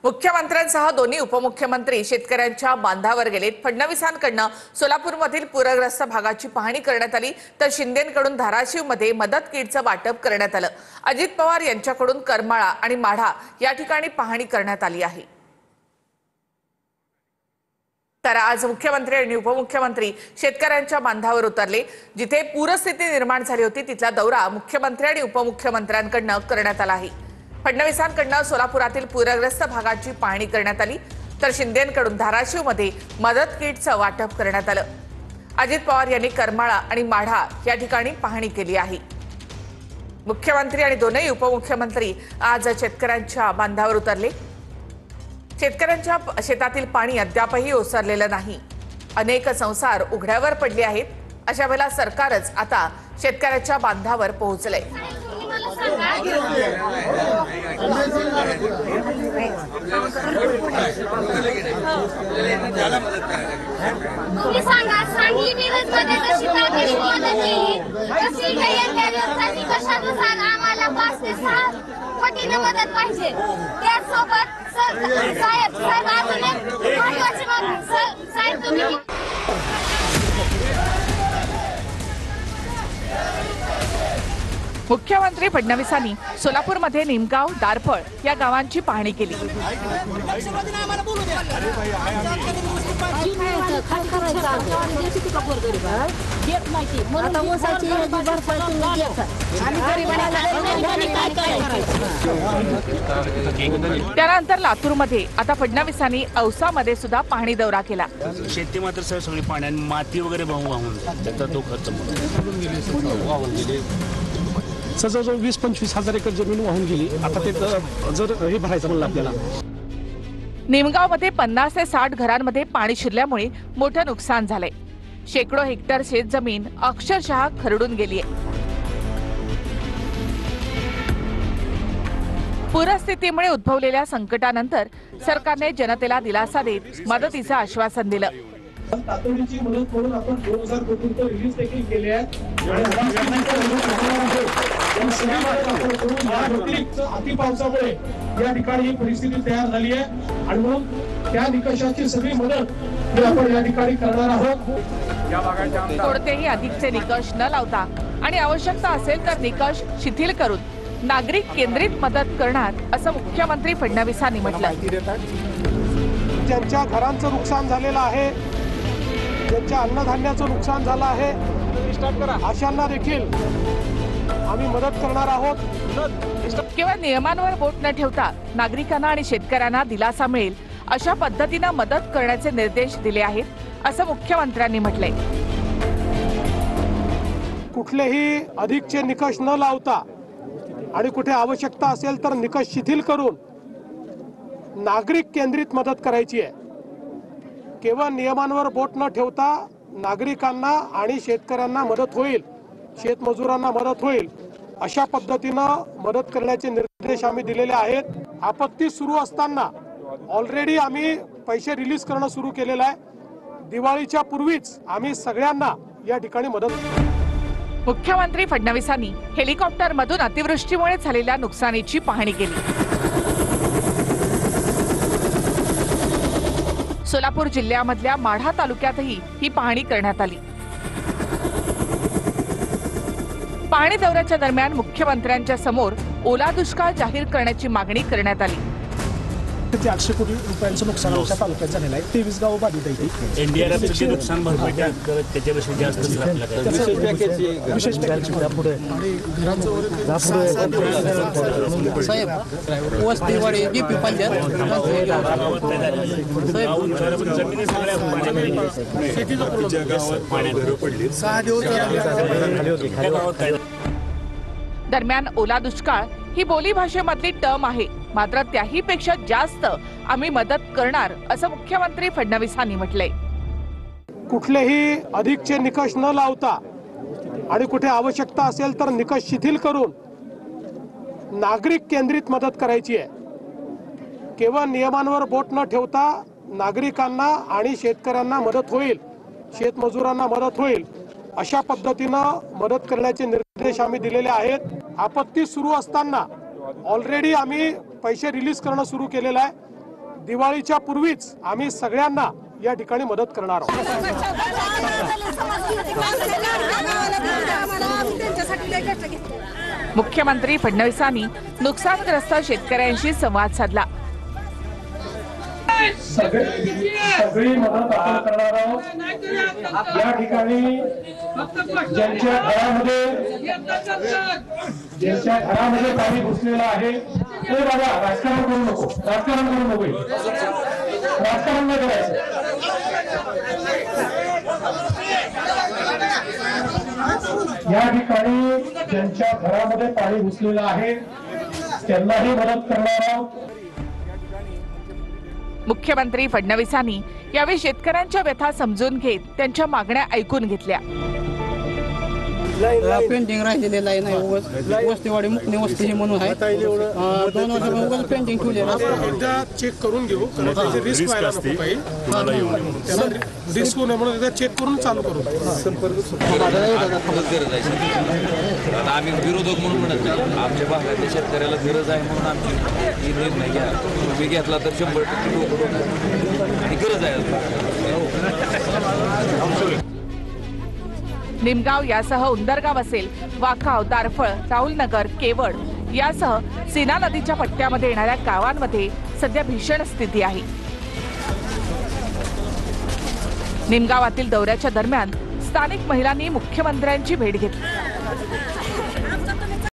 मुख्यमंत्र्यांसह दोन्ही उपमुख्यमंत्री शेतकऱ्यांच्या बांधावर गेलेत। फडणवीसांकडून सोलापूरमधील पूरग्रस्त भागाची पाहणी करण्यात आली, तर शिंदेंकडून धाराशिवमध्ये मदत किटचं वाटप करण्यात आलं। अजित पवार यांच्याकडून करमाळा आणि माढा या ठिकाणी पाहणी करण्यात आली आहे। तर आज मुख्यमंत्री आणि उपमुख्यमंत्री शेतकऱ्यांच्या बांधावर उतरले। जिथे पूरस्थिती निर्माण झाली होती तिथला दौरा मुख्यमंत्री आणि उपमुख्यमंत्र्यांकडून करण्यात आला आहे। फडणवीसांकडून सोलापुरातील पूरग्रस्त भागाची पाहणी करण्यात आली, तर शिंदेंकडून धाराशिवमध्ये मदत किटचं वाटप करण्यात आलं। अजित पवार यांनी करमाळा आणि माढा या ठिकाणी पाहणी केली आहे। मुख्यमंत्री आणि दोन्ही उपमुख्यमंत्री आज शेतकऱ्यांच्या बांधावर उतरले। शेतकऱ्यांच्या शेतातील पाणी अद्यापही ओसरलेलं नाही। अनेक संसार उघड्यावर पडले आहेत। अशा वेळेला सरकारच आता शेतकऱ्याच्या बांधावर पोहोचलंय। तुम्ही सांगा, सांगली मिरजमध्ये कशी तातडीची मदत केली, कशी काही कशानुसार आम्हाला 5 ते 6 पटीने मदत पाहिजे। त्यासोबत साहेब अजून एक महत्त्वाची मागणी, साहेब तुम्ही मुख्यमंत्री फडणवीसांनी सोलापूरमध्ये निमगाव, दारफळ या गावांची पाहणी केली। त्यानंतर लातूरमध्ये आता फडणवीसांनी औसामध्ये सुद्धा पाहणी दौरा केला। शेती मात्र सगळी पाण्याने माती वगैरे वाहून त्याचा तो खर्च वाहून गेले। जवळजवळ 20-25 हजार एकर जमीन वाहून गेली। आता ते जर हे भरायचं म्हणलं आपल्याला। निमगावमध्ये 50 ते 60 घरांमध्ये पाणी शिरल्यामुळे मोठं नुकसान झालंय। शेकडो हेक्टर शेतजमीन अक्षरशः खरडून गेलीय। पूरस्थितीमुळे उद्भवलेल्या संकटानंतर सरकारने जनतेला दिलासा देत मदतीचं आश्वासन दिलं। तातडीची मदत म्हणून आपण 2000 कोटी रुपये रिलीज देखील केले आहेत। अति पावसामुळे या ठिकाणी ही परिस्थिती तयार झाली आहे आणि म्हणून त्या निकषाची सगळी मदत आपण या ठिकाणी करणार आहोत। कोणतेही अधिकचे निकष न लावता आणि आवश्यकता असेल तर निकष शिथिल करून नागरिक केंद्रित मदत करणार असं मुख्यमंत्री फडणवीसांनी म्हटलं। ज्यांच्या घरांचं नुकसान झालेलं आहे, ज्यांच्या अन्नधान्याचं नुकसान झालं आहे, अशांना देखील आम्ही मदत करणार आहोत। केवळ नियमांवर बोट न ठेवता नागरिकांना आणि शेतकऱ्यांना दिलासा मिळेल अशा पद्धतीने मदत करण्याचे निर्देश दिले आहेत असं मुख्यमंत्र्यांनी म्हटलंय। कुठलेही अधिकचे निकष न लावता आणि कुठे आवश्यकता असेल तर निकष शिथिल करून नागरिक केंद्रित मदत करायची आहे। केवळ नियमांवर बोट न ठेवता नागरिकांना आणि शेतकऱ्यांना मदत होईल, शेतमजुरांना मदत होईल अशा पद्धतीनं मदत करण्याचे निर्देश आम्ही दिलेले आहेत। आपत्ती सुरू असताना ऑलरेडी आम्ही पैसे रिलीज करणं सुरू केलेलं आहे। दिवाळीच्या पूर्वीच आम्ही सगळ्यांना या ठिकाणी मदत। मुख्यमंत्री फडणवीसांनी हेलिकॉप्टरमधून अतिवृष्टीमुळे झालेल्या नुकसानीची पाहणी केली। सोलापूर जिल्ह्यामधल्या माढा तालुक्यातही ही पाहणी करण्यात आली। पाहणी दौऱ्याच्या दरम्यान मुख्यमंत्र्यांच्या समोर ओला दुष्काळ जाहीर करण्याची मागणी करण्यात आली। 800 कोटी रुपयांचं नुकसान आमच्या तालुक्यात झालेलं आहे। 23 गावं बाधित आहेत। एनडीआरएफचे नुकसान भरपाई त्याच्यापेक्षा जास्त विशेष पॅकेज पुढे साहेब वस्तीवाडी डीपी पंचायत दरम्यान ओला दुष्काळ ही बोली भाषेमधली टर्म आहे, मात्र त्याही पेक्षा जास्त आम्ही मदत करणार असं मुख्यमंत्री फडणवीसांनी म्हटलंय। कुठलेही अधिकचे निकष न लावता आणि कुठे आवश्यकता असेल तर निकष शिथिल करून नागरिक केंद्रित मदत करायची आहे। केवळ नियमांवर बोट न ठेवता नागरिकांना आणि शेतकऱ्यांना मदत होईल, शेतमजुरांना मदत होईल अशा पद्धतीनं मदत करण्याचे निर्देश आम्ही दिलेले आहेत। आपत्ती सुरू असताना ऑलरेडी आम्ही पैसे रिलीज करणं सुरू केलेलं आहे। दिवाळीच्या पूर्वीच आम्ही सगळ्यांना या ठिकाणी मदत करणार आहोत. मुख्यमंत्री फडणवीसांनी नुकसानग्रस्त शेतकऱ्यांशी संवाद साधला. सगळी मदत आपण करणार आहोत. या ठिकाणी ज्यांच्या घरामध्ये पाणी घुसलेलं आहे ते बघा, राजकारण करू नको, राजकारण करू नको, राजकारण नाही करायचं. या ठिकाणी ज्यांच्या घरामध्ये पाणी घुसलेलं आहे त्यांनाही मदत करणार आहोत. मुख्यमंत्री फडणवीसांनी यावेळी शेतकऱ्यांच्या व्यथा समजून घेत त्यांच्या मागण्या ऐकून घेतल्या. पेंटिंग राहिलेले लाईन आहे. वस्तीवाडी मुकणे वस्ती म्हणून आहे. 2 वर्षापासून पेंटिंग ठेवलेलं आहे. एकदा चेक करून घेऊ, कारण त्याची रिस्क व्हायला नको पाहिजे. त्याला रिस्क होऊ नये म्हणून एकदा चेक करून चालू करू. आता आम्ही विरोधक म्हणून म्हणत नाही, आमच्या भागातल्या शेतकऱ्याला गरज आहे म्हणून आमची ही निर्णय घ्या. तुम्ही घेतला तर 100% आणि गरज आहे. निमगाव यासह उंदरगाव असेल, वाखाव, दारफळ, राहुलनगर, केवड यासह सीना नदीच्या पट्ट्यामध्ये येणाऱ्या गावांमध्ये सध्या भीषण स्थिती आहे. निमगावातील दौऱ्याच्या दरम्यान स्थानिक महिलांनी मुख्यमंत्र्यांची भेट घेतली.